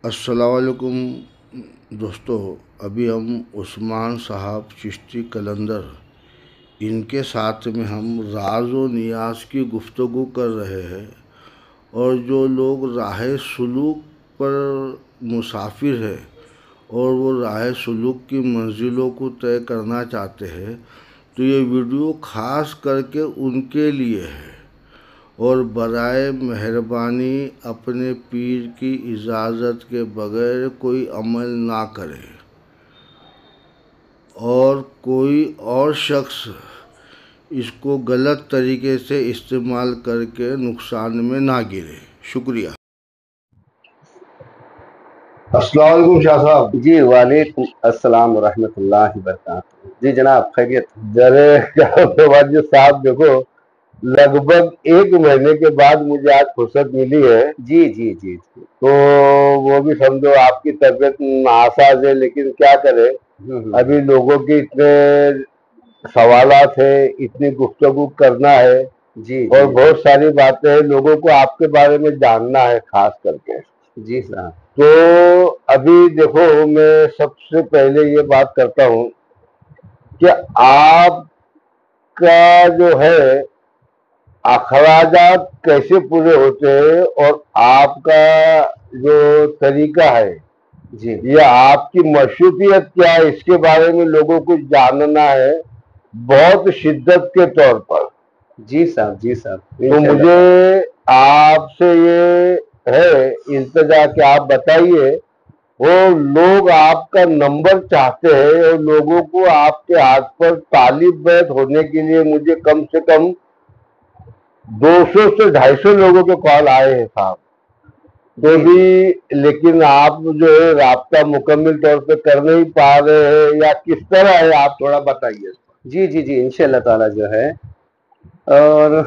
السلام علیکم دوستو، ابھی ہم عثمان صاحب چشتی قلندر ان کے ساتھ میں ہم راز و نیاز کی گفتگو کر رہے ہیں، اور جو لوگ راہ سلوک پر مسافر ہیں اور وہ راہ سلوک کی منزلوں کو طے کرنا چاہتے ہیں تو یہ ویڈیو خاص کر کے ان کے لیے ہے۔ اور برائے مہربانی اپنے پیر کی اجازت کے بغیر کوئی عمل نہ کرے اور کوئی اور شخص اس کو غلط طریقے سے استعمال کر کے نقصان میں نہ گرے۔ شکریہ۔ السلام علیکم شاہ صاحب۔ جی وعلیکم السلام ورحمۃ اللہ وبرکاتہ۔ جی جناب خیریت؟ ارے صاحب دیکھو، لگ بھگ 1 مہینے کے بعد مجھے آج فرصت ملی ہے۔ جی جی جی جی تو وہ بھی سمجھو آپ کی طبیعت ناساز ہے، لیکن کیا کرے، ابھی لوگوں کی اتنے سوالات ہے، اتنی گفتگو کرنا ہے، جی اور بہت ساری باتیں لوگوں کو آپ کے بارے میں جاننا ہے خاص کر کے۔ جی صاحب، تو ابھی دیکھو میں سب سے پہلے یہ بات کرتا ہوں کہ آپ کا جو ہے اخراجات کیسے پورے ہوتے ہیں، اور آپ کا جو طریقہ ہے جی یہ آپ کی مشروطیت کیا ہے، اس کے بارے میں لوگوں کو جاننا ہے بہت شدت کے طور پر۔ جی صاحب جی صاحب، تو مجھے آپ سے یہ ہے التجا کہ آپ بتائیے، وہ لوگ آپ کا نمبر چاہتے ہیں، اور لوگوں کو آپ کے ہاتھ پر طالب بیعت ہونے کے لیے مجھے کم سے کم 200 سے 250 لوگوں کے کال آئے ہیں صاحب، تو بھی لیکن آپ جو ہے رابطہ مکمل طور پہ کر نہیں پا رہے ہیں، یا کس طرح ہے آپ تھوڑا بتائیے۔ جی جی جی انشاءاللہ تعالی جو ہے، اور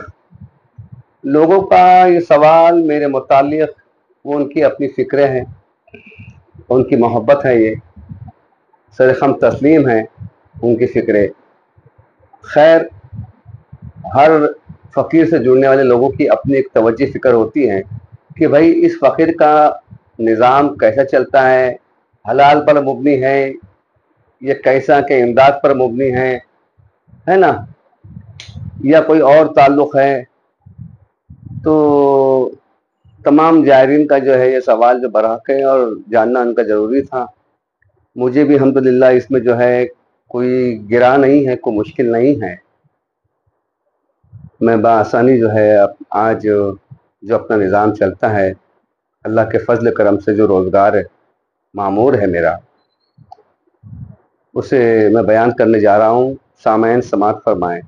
لوگوں کا یہ سوال میرے متعلق، وہ ان کی اپنی فکریں ہیں، ان کی محبت ہے، یہ سرخم تسلیم ہے ان کی فکریں۔ خیر، ہر فقیر سے جڑنے والے لوگوں کی اپنی ایک توجہ فکر ہوتی ہے کہ بھائی اس فقیر کا نظام کیسا چلتا ہے، حلال پر مبنی ہے یا کیسا کہ امداد پر مبنی ہے نا، یا کوئی اور تعلق ہے۔ تو تمام جائرین کا جو ہے یہ سوال جو برحق ہے، اور جاننا ان کا ضروری تھا۔ مجھے بھی الحمدللہ اس میں جو ہے کوئی گرا نہیں ہے، کوئی مشکل نہیں ہے، میں بآسانی جو ہے آج جو اپنا نظام چلتا ہے، اللہ کے فضل کرم سے جو روزگار معمور ہے میرا، اسے میں بیان کرنے جا رہا ہوں۔ سامعین سماعت فرمائیں۔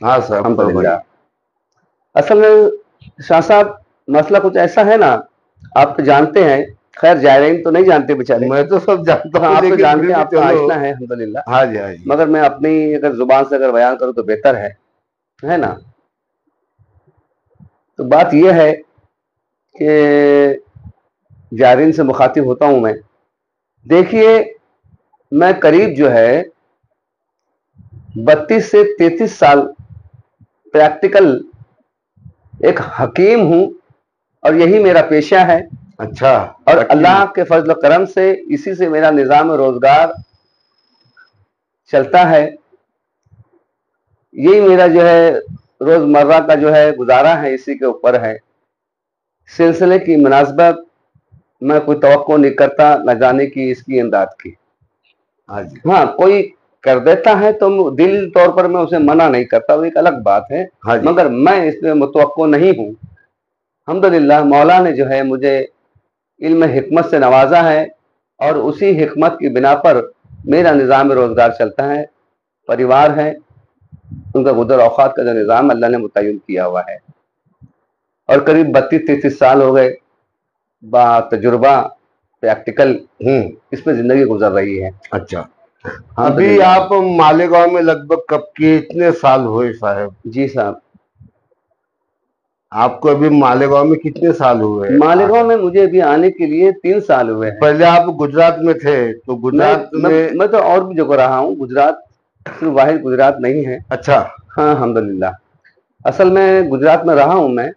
ہاں سر، الحمدللہ۔ اصل میں شاہ صاحب مسئلہ کچھ ایسا ہے نا، آپ تو جانتے ہیں، خیر جائرین تو نہیں جانتے بیچارے، میں تو سب جانتا ہوں، آپ تو جانتے ہیں، آپ تو آشنا ہے الحمدللہ۔ ہاں جی ہاں جی، مگر میں اپنی اگر زبان سے اگر بیان کروں تو بہتر ہے نا۔ تو بات یہ ہے کہ جائرین سے مخاطب ہوتا ہوں میں، دیکھیے میں قریب جو ہے 32 سے 33 سال پریکٹیکل ایک حکیم ہوں، اور یہی میرا پیشہ ہے۔ اچھا، اور اللہ کے فضل و کرم سے اسی سے میرا نظام روزگار چلتا ہے، یہی میرا جو ہے روزمرہ کا جو ہے گزارا ہے، اسی کے اوپر ہے۔ سلسلے کی مناسبت میں کوئی توقع نہیں کرتا نہ جانے کی اس کی امداد کی۔ ہاں کوئی کر دیتا ہے تو دل طور پر میں اسے منع نہیں کرتا، وہ ایک الگ بات ہے، مگر میں اس میں متوقع نہیں ہوں۔ الحمدللہ مولا نے جو ہے مجھے علم حکمت سے نوازا ہے، اور اسی حکمت کی بنا پر میرا نظام روزگار چلتا ہے، پریوار ہے، ان کا گزر اوقات کا جو نظام اللہ نے متعین کیا ہوا ہے، اور قریب 32-33 سال ہو گئے با تجربہ پریکٹیکل اس میں زندگی گزر رہی ہے۔ اچھا، ابھی آپ مالیگاؤں میں لگ بھگ کب کتنے سال ہوئے صاحب؟ جی صاحب، آپ کو ابھی مالیگاؤں میں کتنے سال ہوئے؟ مالیگاؤں میں مجھے ابھی آنے کے لیے 3 سال ہوئے ہیں۔ پہلے آپ گجرات میں تھے، تو گجرات میں تو اور بھی جگہ رہا ہوں، گجرات صرف واحد گجرات نہیں ہے۔ اچھا، ہاں الحمدللہ، اصل میں گجرات میں رہا ہوں، میں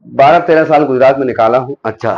12-13 سال گجرات میں نکالا ہوں۔ اچھا،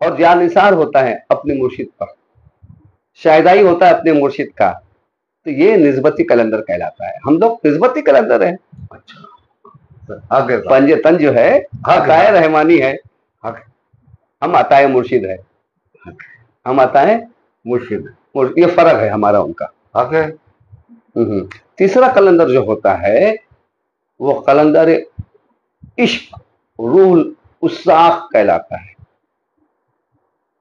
اور جان نثار ہوتا ہے اپنے مرشد پر، شاہدائی ہوتا ہے اپنے مرشد کا، تو یہ نسبتی کلندر کہلاتا ہے. ہم لوگ نسبتی کلندر ہیں. پنج تن جو ہے عطائے رحمانی ہے، ہم عطائے مرشد ہے. ہم عطائے مرشد، یہ فرق ہے ہمارا ان کا. تیسرا کلندر جو ہوتا ہے وہ کلندر عشق روح العشاق کہلاتا ہے.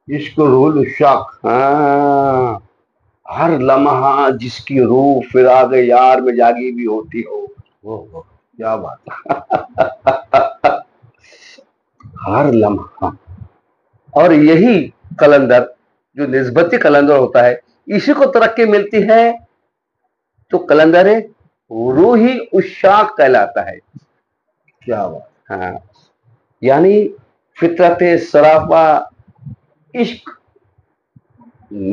عشق روح العشاق. ہاں، ہر لمحہ جس کی روح فراق یار میں جاگی بھی ہوتی ہو. کیا بات. ہر لمحہ. اور یہی کلندر جو نسبتی کلندر ہوتا ہے، اسی کو ترقی ملتی ہے تو کلندر روحی عشاق کہلاتا ہے. کیا بات. ہاں، یعنی فطرت سراپا عشق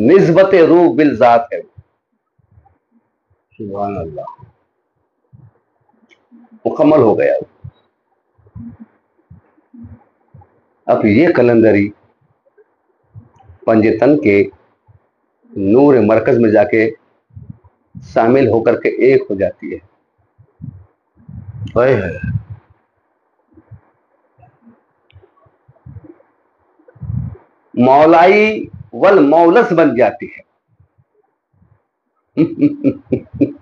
نسبت روح بالذات ہے. سبحان اللہ. مکمل ہو گیا. اب یہ کلندری پنجتن کے نور مرکز میں جا کے شامل ہو کر کے ایک ہو جاتی ہے. مولائی والمولس بن جاتی ہے.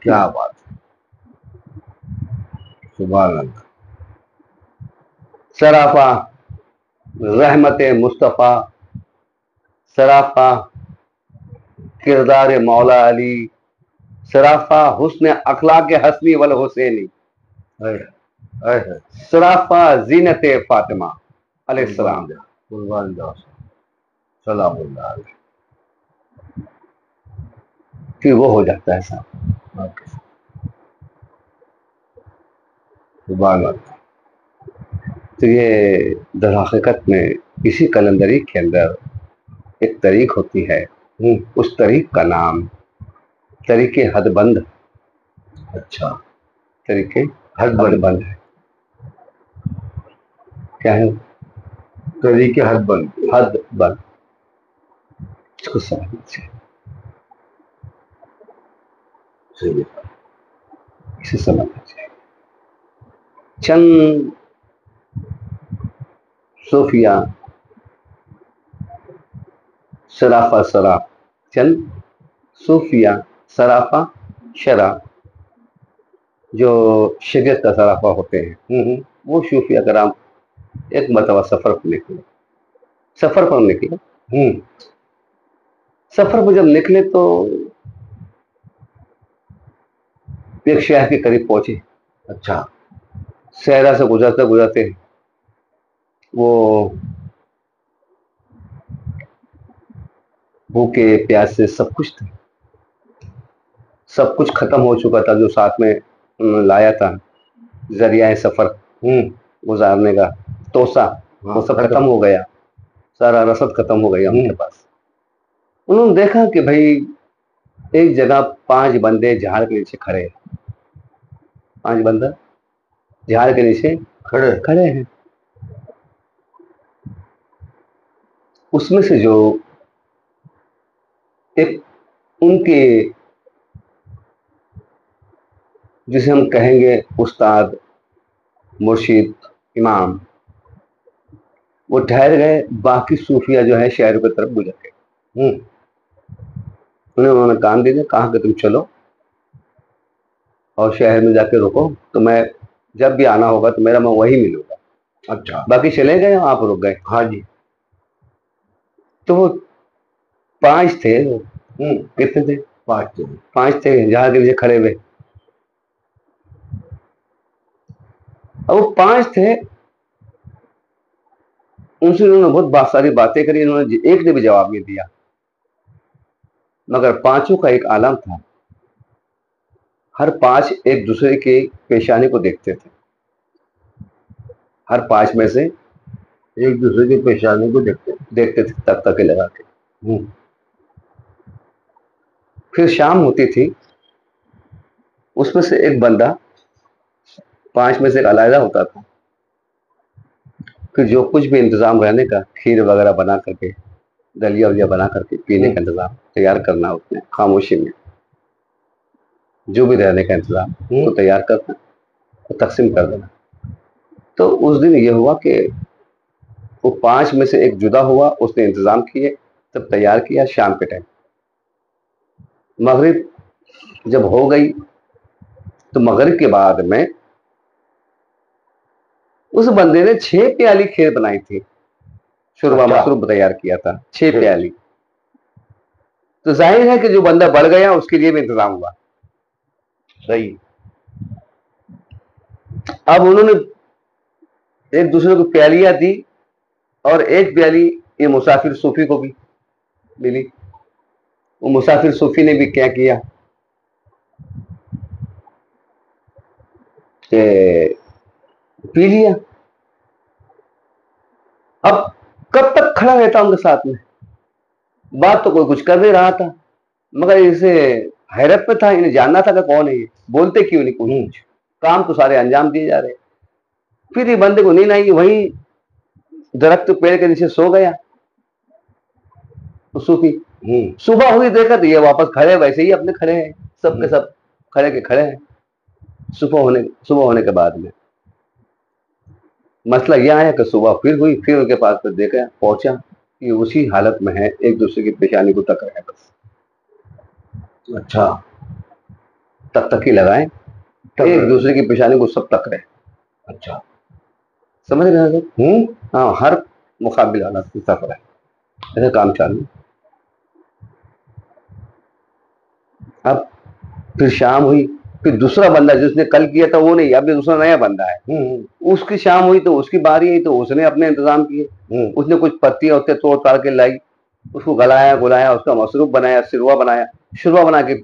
کیا بات. سبحان اللہ. سرافہ رحمت مصطفیٰ، سرافہ کردار مولا علی، سرافہ حسن اخلاق حسنی والحسینی، سرافہ زینت فاطمہ علیہ السلام. سلام اللہ علیہ. پھر وہ ہو جاتا ہے صاحب. سبحان اللہ. تو یہ در حقیقت میں اسی کلندری کے اندر ایک طریق ہوتی ہے. اس طریق کا نام طریق حد بند. اچھا. طریق حد بند ہے. کیا ہے؟ طریق حد بند. حد بند. اس کو سمجھنا چاہیے. اسے سمجھنا چاہیے. چند صوفیہ سرافہ سراف، چند صوفیہ سرافہ شرع جو شریعت کا سرافہ ہوتے ہیں، وہ صوفیہ کرام ایک مرتبہ سفر پر نکلے. سفر پر جب نکلے تو ایک شہر کے قریب پہنچے. اچھا. صحرا سے گزرتے گزرتے وہ بھوکے پیاسے سب کچھ تھے، سب کچھ ختم ہو چکا تھا جو ساتھ میں لایا تھا ذریعہ سفر گزارنے کا توسا، وہ سب ختم ہو گیا. سارا رسد ختم ہو گیا ان کے پاس. انہوں نے دیکھا کہ بھائی ایک جگہ 5 بندے جھاڑ کے نیچے کھڑے ہیں. 5 بندہ جھاڑ کے نیچے کھڑے ہیں. اس میں سے جو ایک ان کے جسے ہم کہیں گے استاد، مرشد، امام، وہ ٹھہر گئے. باقی صوفیہ جو ہے شہروں کی طرف گزر گئے. انہوں نے کام دے دیا، کہا کہ تم چلو اور شہر میں جا کے رکو، تو میں جب بھی آنا ہوگا تو میرا میں وہی ملوں گا. اچھا. باقی چلے گئے، آپ رک گئے. ہاں جی. تو وہ 5 تھے. کتنے تھے؟ 5 تھے جہاں کے نیچے کھڑے ہوئے. اور وہ 5 تھے، ان سے انہوں نے بہت ساری باتیں کری. انہوں نے ایک نے بھی جواب نہیں دیا، مگر 5 کا ایک عالم تھا. ہر 5 ایک دوسرے کے پیشانی کو دیکھتے تھے. ہر 5 میں سے ایک دوسرے کے پیشانی کو دیکھتے تھے تک تک لگا کے. پھر شام ہوتی تھی، اس میں سے ایک بندہ 5 میں سے ایک علیحدہ ہوتا تھا. پھر جو کچھ بھی انتظام رہنے کا، کھیر وغیرہ بنا کر کے، دلیا ولیا بنا کر کے، پینے کا انتظام تیار کرنا، اس میں خاموشی میں جو بھی رہنے کا انتظام وہ تیار کرنا اور تقسیم کر دینا. تو اس دن یہ ہوا کہ وہ 5 میں سے ایک جدا ہوا، اس نے انتظام کیے، سب تیار کیا. شام کے ٹائم مغرب جب ہو گئی تو مغرب کے بعد میں اس بندے نے 6 پیالی کھیر بنائی تھی، شوربہ مشروب تیار کیا تھا 6 پیالی. تو ظاہر ہے کہ جو بندہ بڑھ گیا اس کے لیے بھی انتظام ہوا. صحیح. اب انہوں نے ایک دوسرے کو پیالیاں دی اور ایک پیالی یہ مسافر صوفی کو بھی ملی. وہ مسافر صوفی نے بھی کیا کیا کہ پی لیا. اب کب تک کھڑا رہتا ان کے ساتھ میں؟ بات تو کوئی کچھ کر نہیں رہا تھا، مگر اسے حیرت میں تھا، انہیں جاننا تھا کہ کون ہے یہ، بولتے کیوں نہیں کوئی کچھ، کام تو سارے انجام دیے جا رہے. پھر یہ بندے کو نیند آئی، وہیں درخت پیڑ کے نیچے سو گیا صوفی. صبح ہوئی دیکھا تو یہ واپس کھڑے، ویسے ہی اپنے کھڑے ہیں، سب کے سب کھڑے کے کھڑے ہیں. صبح ہونے کے بعد میں مسئلہ یہ آیا کہ صبح پھر ہوئی، پھر ان کے پاس پہ دیکھا، پہنچا، یہ اسی حالت میں ہے، ایک دوسرے کی پیشانی کو تک رہے بس. اچھا. تک لگائیں، ایک دوسرے کی پیشانی کو سب تک رہے. اچھا. سمجھ رہے ہیں؟ ہاں، ہر مقابل حالت کی تک رہے، ایسے کام چالو. اب پھر شام ہوئی، پھر دوسرا بندہ جس نے کل کیا تھا وہ نہیں، اب یہ دوسرا نیا بندہ ہے. اس کی شام ہوئی تو اس کی باری آئی تو اس نے اپنے انتظام کیے. اس نے کچھ پتیاں ہوتے توڑ تاڑ کے لائی، اس کو گلایا، اس کا مصروف بنایا، سروا بنایا، شوربہ بنا کے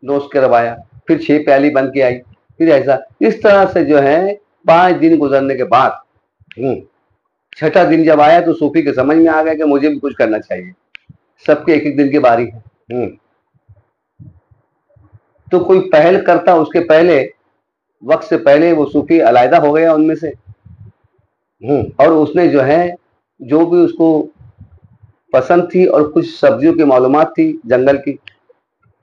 دوست کے روایا. پھر 6 پیالی بن کے آئی. پھر ایسا اس طرح سے جو ہے 5 دن گزرنے کے بعد 6واں دن جب آیا تو صوفی کے سمجھ میں آ گیا کہ مجھے بھی کچھ کرنا چاہیے، سب کے ایک ایک دن کی باری ہے. تو کوئی پہل کرتا، اس کے پہلے وقت سے پہلے وہ صوفی علیحدہ ہو گیا ان میں سے، اور اس نے جو ہے جو بھی اس کو پسند تھی اور کچھ سبزیوں کی معلومات تھی، جنگل کی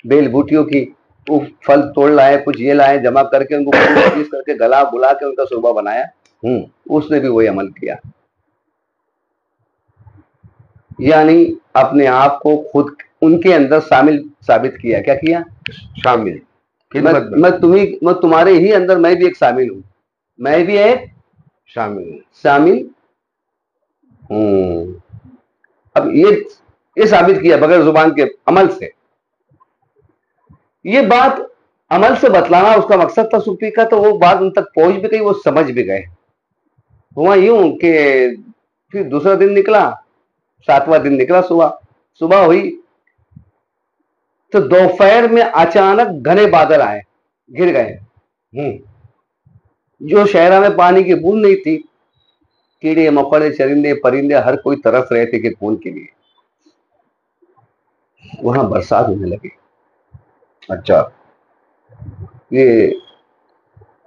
بیل بوٹیوں کی، وہ پھل توڑ لائے، کچھ یہ لائے، جمع کر کے ان کو چیز کر کے گلا بلا کے ان کا شوربہ بنایا. اس نے بھی وہی عمل کیا، یعنی اپنے آپ کو خود ان کے اندر شامل ثابت کیا. کیا کیا؟ شامل. میں تمہارے ہی اندر میں بھی ایک شامل ہوں، میں بھی ایک شامل ہوں. اب یہ ثابت کیا بغیر زبان کے، عمل سے. یہ بات عمل سے بتلانا اس کا مقصد تھا صوفی کا، تو وہ بات ان تک پہنچ بھی گئی، وہ سمجھ بھی گئے. ہوا یوں کہ پھر دوسرا دن نکلا، 7واں دن نکلا، صبح ہوئی تو دوپہر میں اچانک گھنے بادل آئے، گر گئے. جو شہرہ میں پانی کی بوند نہیں تھی، کیڑے مکوڑے چرندے پرندے ہر کوئی ترس رہے تھے کہ بوند کے لیے، وہاں برسات ہونے لگی. اچھا. یہ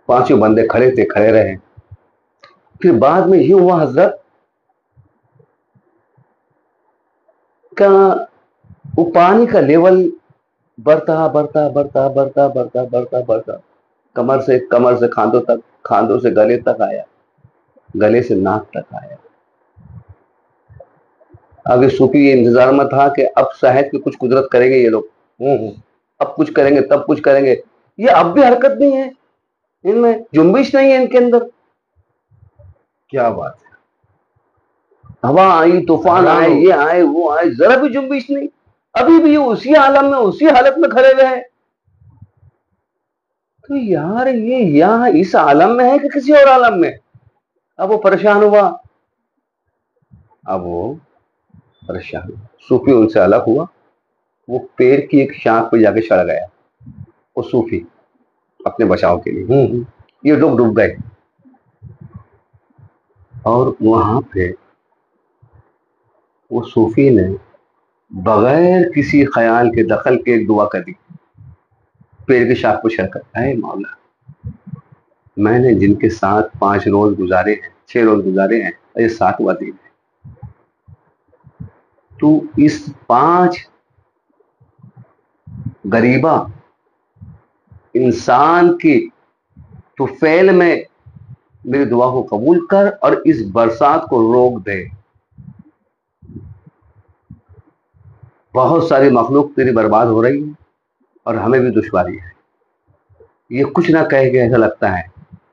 5 بندے کھڑے رہے. پھر بعد میں یہ ہوا حضرت کا وہ پانی کا لیول بڑھتا، کمر سے کھاندوں تک، کھاندوں سے گلے تک آیا، گلے سے ناک تک آیا. اب یہ صوفی یہ انتظار میں تھا کہ اب شاید کہ کچھ قدرت کریں گے یہ لوگ، اب کچھ کریں گے، تب کچھ کریں گے. یہ اب بھی حرکت نہیں ہے ان میں، جنبش نہیں ہے ان کے اندر. کیا بات ہے. ہوا آئی، طوفان آئے، یہ آئے وہ آئے، ذرا بھی جنبش نہیں. ابھی بھی یہ اسی عالم میں، اسی حالت میں کھڑے ہوئے ہیں. تو یار یہ یہاں اس عالم میں ہے کہ کسی اور عالم میں؟ اب وہ پریشان ہوا، صوفی ان سے الگ ہوا. وہ پیڑ کی ایک شاخ پہ جا کے چڑھ گیا، وہ صوفی اپنے بچاؤ کے لیے. یہ لوگ ڈوب گئے، اور وہاں پہ وہ صوفی نے بغیر کسی خیال کے دخل کے ایک دعا کر دی پیڑ کی شاخ پہ چڑھ کر. اے مولا، میں نے جن کے ساتھ 5 روز گزارے ہیں، 6 روز گزارے ہیں، یہ 7واں دن ہے. تو اس 5 غریبہ انسان کی طفیل میں میری دعا کو قبول کر اور اس برسات کو روک دے. بہت ساری مخلوق تیری برباد ہو رہی ہے اور ہمیں بھی دشواری ہے. یہ کچھ نہ کہے گے ایسا لگتا ہے,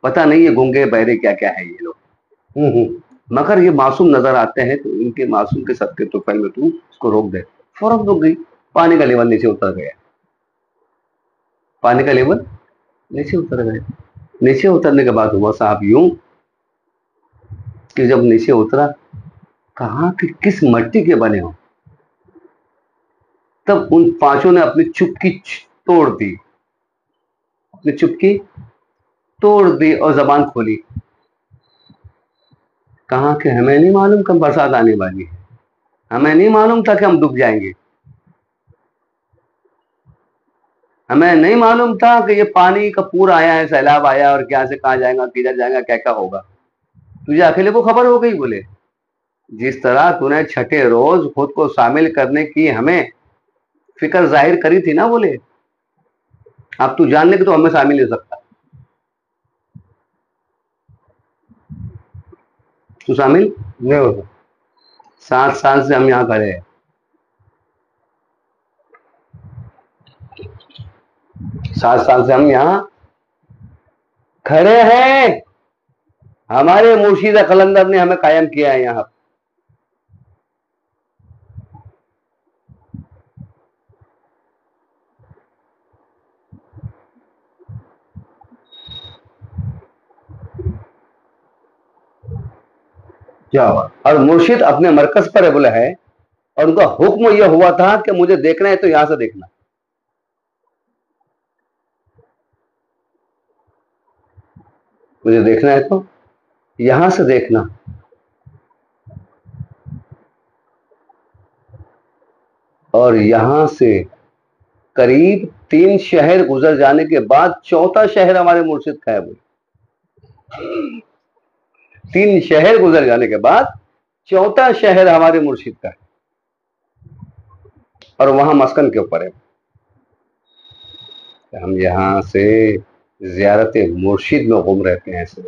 پتہ نہیں یہ گونگے بہرے کیا کیا ہے یہ لوگ, مگر یہ معصوم نظر آتے ہیں. تو ان کے معصوم کے صدقے تو پہلے تو اس کو روک دے. فوراً رک گئی. پانی کا لیول نیچے اتر گیا. پانی کا لیول نیچے اتر گیا. نیچے اترنے کے بعد ہوا صاحب یوں کہ جب نیچے اترا, کہاں کہ کس مٹی کے بنے ہو. تب ان 5 نے اپنی چپکی توڑ دی, اپنی چپکی توڑ دی اور زبان کھولی. کہاں کہ ہمیں نہیں معلوم کہ برسات آنے والی ہے, ہمیں نہیں معلوم تھا کہ ہم ڈوب جائیں گے, ہمیں نہیں معلوم تھا کہ یہ پانی کا پور آیا ہے, سیلاب آیا اور کیا سے کہاں جائے گا, کدھر جائے گا, کیا کیا ہوگا. تجھے اکیلے کو خبر ہو گئی. بولے جس طرح تو نے چھٹے روز خود کو شامل کرنے کی ہمیں فکر ظاہر کری تھی نا, بولے اب تو جان لے کہ تو ہمیں شامل ہو سکتا, تو شامل نہیں ہو سکتا. 7 سال سے ہم یہاں کھڑے ہیں, 7 سال سے ہم یہاں کھڑے ہیں. ہمارے مرشد قلندر نے ہمیں قائم کیا ہے یہاں. کیا ہوا؟ اور مرشد اپنے مرکز پر بولا ہے, اور ان کا حکم یہ ہوا تھا کہ مجھے دیکھنا ہے تو یہاں سے دیکھنا, مجھے دیکھنا ہے تو یہاں سے دیکھنا. اور یہاں سے قریب 3 شہر گزر جانے کے بعد 4تھا شہر ہمارے مرشد کا ہے. وہ 3 شہر گزر جانے کے بعد 4تھا شہر ہمارے مرشد کا ہے, اور وہاں مسکن کے اوپر ہے. ہم یہاں سے زیارت مرشد میں گم رہتے ہیں ایسے,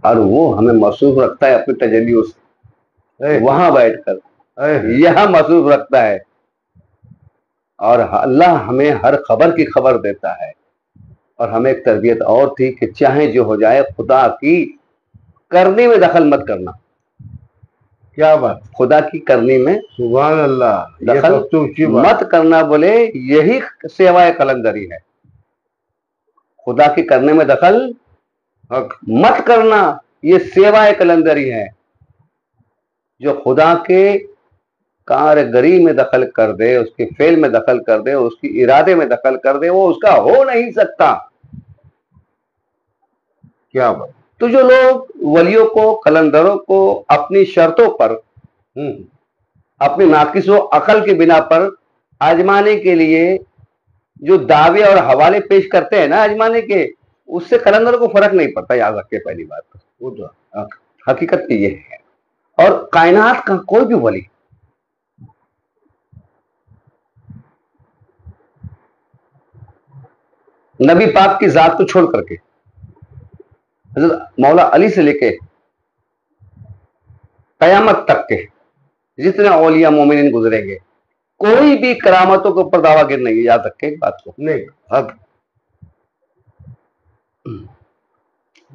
اور وہ ہمیں مصروف رکھتا ہے اپنی تجلیوں سے. وہاں بیٹھ کر یہاں مصروف رکھتا ہے, اور اللہ ہمیں ہر خبر کی خبر دیتا ہے. اور ہمیں ایک تربیت اور تھی کہ چاہے جو ہو جائے خدا کی کرنی میں دخل مت کرنا. کیا بات؟ خدا کی کرنی میں سبحان اللہ دخل مت کرنا. بولے یہی سیوائے قلندری ہے. خدا کی کرنے میں دخل مت کرنا, یہ سیوائے قلندری ہے. جو خدا کے کارگری میں دخل کر دے, اس کے فعل میں دخل کر دے, اس کی ارادے میں دخل کر دے, وہ اس کا ہو نہیں سکتا. کیا بات؟ تو جو لوگ ولیوں کو, قلندروں کو اپنی شرطوں پر, اپنی ناقص و عقل کی بنا پر آزمانے کے لیے جو دعوے اور حوالے پیش کرتے ہیں نا آزمانے کے, اس سے قلندر کو فرق نہیں پڑتا. یاد رکھے پہلی بات تو وہ تو حقیقت کی یہ ہے. اور کائنات کا کوئی بھی ولی نبی پاک کی ذات کو چھوڑ کر کے حضرت مولا علی سے لے کے قیامت تک کے جتنے اولیاء مومنین گزریں گے, کوئی بھی کرامتوں کے اوپر دعویٰ گر نہیں. یاد رکھے ایک بات کو, نہیں حق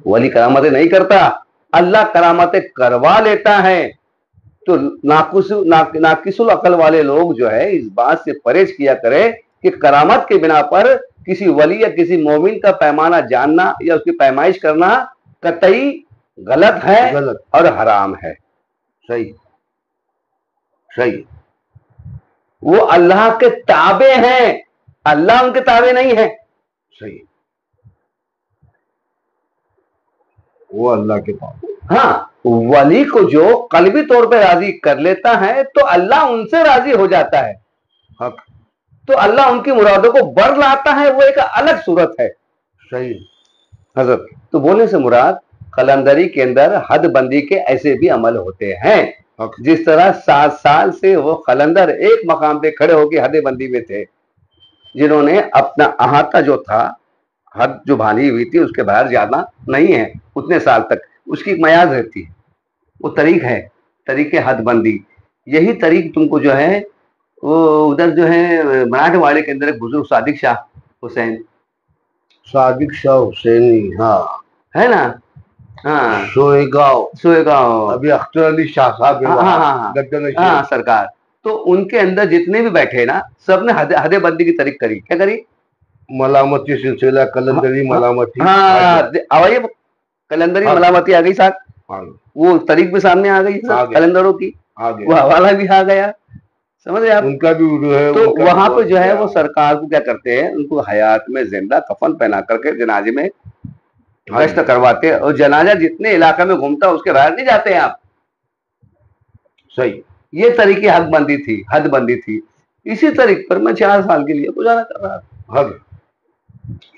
ولی کرامتیں نہیں کرتا, اللہ کرامتیں کروا لیتا ہے. تو ناقص العقل والے لوگ جو ہے اس بات سے پرہیز کیا کرے کہ کرامت کے بنا پر کسی ولی یا کسی مومن کا پیمانہ جاننا یا اس کی پیمائش کرنا قطعی غلط ہے اور حرام ہے. صحیح صحیح. وہ اللہ کے تابع ہیں, اللہ ان کے تابع نہیں ہے. صحیح, وہ اللہ کے تابع. ہاں, ولی کو جو قلبی طور پہ راضی کر لیتا ہے تو اللہ ان سے راضی ہو جاتا ہے. حق. تو اللہ ان کی مرادوں کو بر لاتا ہے, وہ ایک الگ صورت ہے. صحیح حضرت. تو بولنے سے مراد قلندری کے اندر حد بندی کے ایسے بھی عمل ہوتے ہیں. جس طرح 7 سال سے وہ قلندر ایک مقام پہ کھڑے ہو کے حد بندی میں تھے، جنہوں نے اپنا احاطہ جو تھا، حد جو بھانی ہوئی تھی، اس کے باہر جانا نہیں ہے اتنے سال تک. اس کی ایک میعاد رہتی ہے، وہ طریق ہے، طریق حد بندی. یہی طریق تم کو جو ہے وہ ادھر جو ہے مراٹھ واڑے کے اندر ایک بزرگ صادق شاہ حسین، صادق شاہ حسینی، ہاں ہے نا، ہاں سوئے گاؤں ابھی اختر علی شاہ صاحب ہاں سرکار. تو ان کے اندر جتنے بھی بیٹھے نا، سب نے حد بندی کی طریق کری. کیا کری؟ ملامتی سلسلہ قلندری ملامتی. ہاں آئیے، قلندری ملامتی آ گئی ساتھ، وہ طریق بھی سامنے آ گئی قلندروں کی، وہ حوالہ بھی آ گیا. سمجھ رہے آپ؟ ان کا بھی ویڈیو ہے. تو وہاں پہ جو ہے وہ سرکار کو کیا کرتے ہیں، ان کو حیات میں زندہ کفن پہنا کر کے جنازے میں گشت کرواتے ہیں، اور جنازہ جتنے علاقے میں گھومتا ہے اس کے باہر نہیں جاتے ہیں آپ. صحیح. یہ طریقے حد بندی تھی، حد بندی تھی. اسی طریق پر میں 4 سال کے لیے گزارا کر رہا تھا. حد.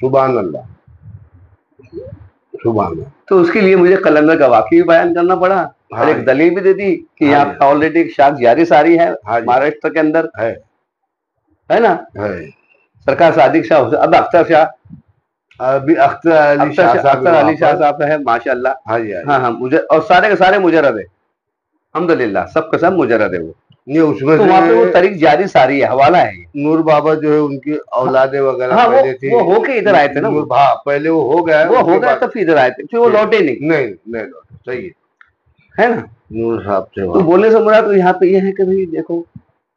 سبحان اللہ، سبحان اللہ. تو اس کے لیے مجھے قلندر کا واقعی بیان کرنا پڑا، اور ایک دلیل بھی دے دی کہ یہاں پہ آلریڈی ایک شاخ جاری ساری ہے مہاراشٹر کے اندر، ہے نا. سرکار صادق شاہ حسین، اب اختر شاہ، ابھی اختر علی شاہ صاحب ہے، ماشاء اللہ. ہاں ہاں، اور سارے کے سارے مجرد ہے، الحمدللہ، سب کے سب مجرد ہے. وہ اس میں وہاں پہ وہ طریق جاری ساری ہے، حوالہ ہے. نور بابا جو ہے ان کی اولادیں وغیرہ پہلے تھی، وہ ہو کے ادھر آئے تھے نا. پہلے وہ ہو گیا تب پھر ادھر آئے تھے، پھر وہ لوٹے نہیں لوٹے. صحیح ہے نا. نور صاحب سے تو بولنے سے مراد تو یہاں پہ یہ ہے کہ بھائی دیکھو،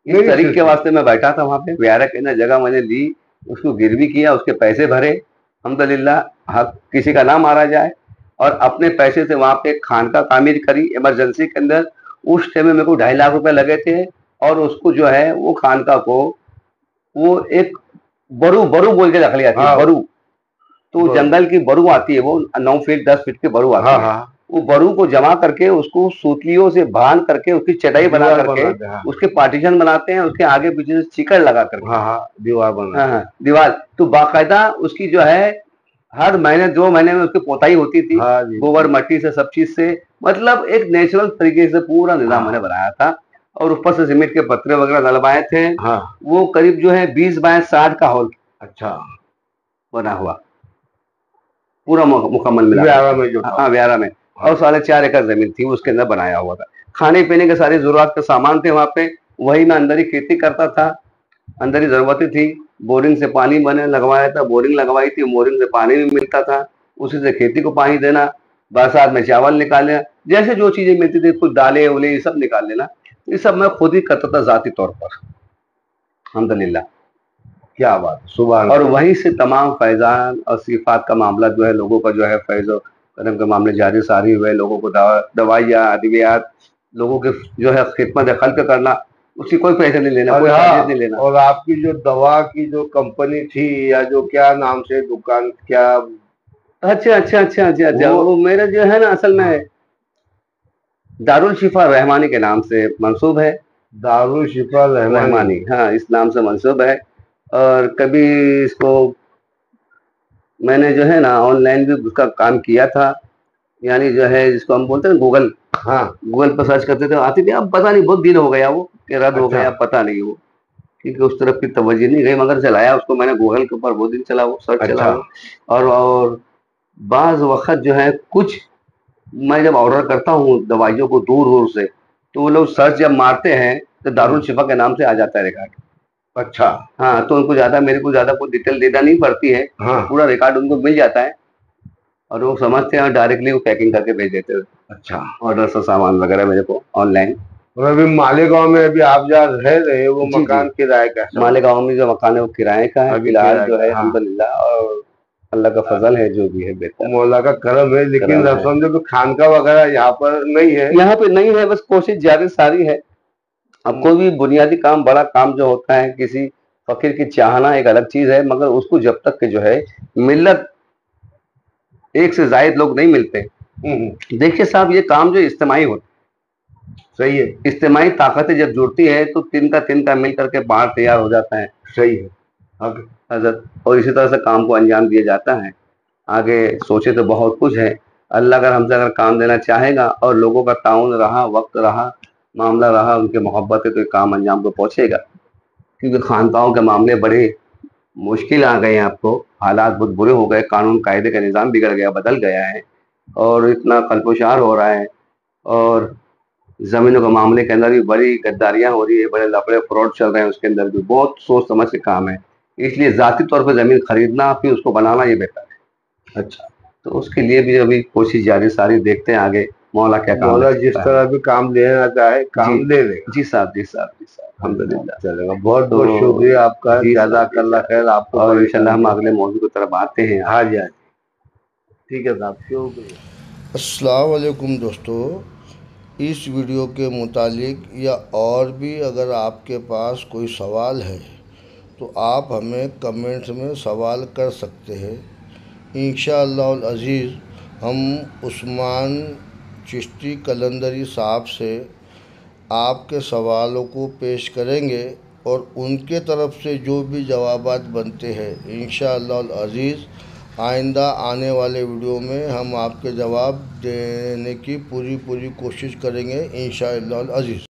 اس طریق کے واسطے میں بیٹھا تھا وہاں پہ ویارہ کے اندر، جگہ میں نے لی، اس کو گروی کیا، اس کے پیسے بھرے، الحمدللہ. حق کسی کا نہ مارا جائے. اور اپنے پیسے سے وہاں پہ خانقاہ تعمیر کری ایمرجنسی کے اندر. اس ٹائم میں میرے کو 2.5 لاکھ روپے لگے تھے، اور اس کو جو ہے وہ خانقاہ کو وہ ایک برو بول کے رکھ لیا تھا. برو تو جنگل کی برو آتی ہے، وہ 9 فٹ 10 فٹ کی برو آتی ہے. وہ برو کو جمع کر کے اس کو سوتلیوں سے باندھ کر کے اس کی چٹائی بنا کر کے اس کے پارٹیشن بناتے ہیں، اس کے آگے پیچھے سے چیکڑ لگا کر کے دیوار. تو باقاعدہ اس کی جو ہے ہر مہینے 2 مہینے میں اس کی پوتائی ہوتی تھی، گوبر مٹی سے سب چیز سے. مطلب ایک نیچرل طریقے سے پورا نظام میں نے بنایا تھا. اور اوپر سے سیمنٹ کے پتھرے وغیرہ ڈلوائے تھے. وہ قریب جو ہے 20 بائی 60 کا ہال اچھا بنا ہوا، پورا مکمل ملا. ہاں ویارہ میں. اور 4.5 ایکڑ زمین تھی، اس کے اندر بنایا ہوا تھا. کھانے پینے کے ساری ضرورت کے سامان تھے وہاں پہ. وہی میں اندر ہی کھیتی کرتا تھا، اندر ہی ضرورتیں تھی. بورنگ سے پانی میں نے لگوایا تھا، بورنگ لگوائی تھی، بورنگ سے پانی بھی ملتا تھا، اسی سے کھیتی کو پانی دینا. برسات میں چاول نکالنا، جیسے جو چیزیں ملتی تھی، کچھ دالیں اولیں یہ سب نکال لینا. یہ سب میں خود ہی کرتا تھا ذاتی طور پر، الحمدللہ. کیا بات، سبحان. اور وہیں سے تمام فیضان اور صفات کا معاملہ جو ہے، لوگوں کا جو ہے فیض و کرم کے معاملے جاری ساری ہوئے. لوگوں کو دوائیاں ادویات، لوگوں کے جو ہے خدمت خلق کرنا، اس کی کوئی پیسے نہیں لینا، کوئی چارجز نہیں لینا. اور آپ کی جو دوا کی جو کمپنی تھی یا جو کیا نام سے دکان، کیا؟ اچھا وہ میرا جو ہے نا اصل میں دارالشفا رحمانی کے نام سے منسوب ہے. دارالشفا رحمانی، ہاں اس نام سے منسوب ہے. اور کبھی اس کو میں نے جو ہے نا آن لائن بھی اس کا کام کیا تھا، یعنی جو ہے جس کو ہم بولتے ہیں گوگل، گوگل پر سرچ کرتے تھے، آتی تھی. اب پتہ نہیں بہت دن ہو گیا وہ کہ رد ہو گیا، پتہ نہیں وہ، کیونکہ اس طرف کی توجہ نہیں گئی. مگر چلایا اس کو میں نے گوگل کے اوپر بہت دن چلا، وہ سرچ چلا. اور بعض وقت جو ہے کچھ میں جب آرڈر کرتا ہوں دوائیوں کو دور سے، تو وہ لوگ سرچ جب مارتے ہیں تو دارالشفا کے نام سے آ جاتا ہے ریکارڈ. اچھا. ہاں تو ان کو میرے کو زیادہ کوئی ڈیٹیل دینا نہیں پڑتی ہے، پورا ریکارڈ ان کو مل جاتا ہے. اور وہ سمجھتے ہیں اور ڈائریکٹلی وہ پیکنگ کر کے بھیج دیتے ہیں. اچھا. آرڈر سے سامان وغیرہ میرے کو آن لائن. اور ابھی مالیگاؤں میں ابھی آپ جہاں رہ رہے ہیں وہ مکان کرائے کا؟ مالیگاؤں میں جو مکان ہے وہ کرائے کا ہے فی الحال جو ہے، الحمدللہ. اور اللہ کا فضل ہے، جو بھی ہے بہتر، مولا کا کرم ہے. لیکن سمجھو کہ خانقاہ وغیرہ یہاں پر نہیں ہے، یہاں پہ نہیں ہے. بس کوشش جاری ساری ہے. اب کوئی بھی بنیادی کام، بڑا کام جو ہوتا ہے، کسی فقیر کی چاہنا ایک الگ چیز ہے، مگر اس کو جب تک کہ جو ہے ملت ایک سے زائد لوگ نہیں ملتے. دیکھیے صاحب، یہ کام جو اجتماعی ہوتا ہے، صحیح ہے. اجتماعی طاقتیں جب جڑتی ہے تو تن کا مل کر کے پہاڑ تیار ہو جاتا ہے. صحیح ہے حضرت. اور اسی طرح سے کام کو انجام دیا جاتا ہے. آگے سوچے تو بہت کچھ ہے، اللہ اگر ہم سے اگر کام دینا چاہے گا اور لوگوں کا تعاون رہا، وقت رہا، معاملہ رہا، ان کے محبت ہے، تو یہ کام انجام کو پہنچے گا. کیونکہ خانقاہوں کے معاملے بڑے مشکل آ گئے ہیں، آپ کو حالات بہت برے ہو گئے، قانون قاعدے کا نظام بگڑ گیا، بدل گیا ہے، اور اتنا خلفشار ہو رہا ہے، اور زمینوں کے معاملے کے اندر بھی بڑی غداریاں ہو رہی ہے، بڑے لفڑے فراڈ چل رہے ہیں، اس کے اندر بھی بہت سوچ سمجھ کے کام ہے. اس لیے ذاتی طور پہ زمین خریدنا پھر اس کو بنانا یہ بہتر ہے. اچھا، تو اس کے لیے بھی ابھی کوشش جاری ساری، دیکھتے ہیں آگے مولا کیا کام مولا رکھ جس سکتا ہے. طرح بھی کام دینا چاہے کام دے دے گا. جی صاحب، جی صاحب، جی صاحب، الحمدللہ. چلے گا. بہت تو بہت شکریہ آپ کا. جی صاحب، جزاک جی اللہ صاحب. خیر. آپ کو اور انشاءاللہ ہم پریشانی. اگلے موضوع کی طرف آتے ہیں. ہاں جی، ہاں جی، ٹھیک ہے صاحب. شکریہ. السلام علیکم دوستو. اس ویڈیو کے متعلق یا اور بھی اگر آپ کے پاس کوئی سوال ہے تو آپ ہمیں کمنٹس میں سوال کر سکتے ہیں. انشاءاللہ العزیز ہم عثمان چشتی قلندری صاحب سے آپ کے سوالوں کو پیش کریں گے، اور ان کے طرف سے جو بھی جوابات بنتے ہیں انشاءاللہ العزیز آئندہ آنے والے ویڈیو میں ہم آپ کے جواب دینے کی پوری کوشش کریں گے انشاءاللہ العزیز.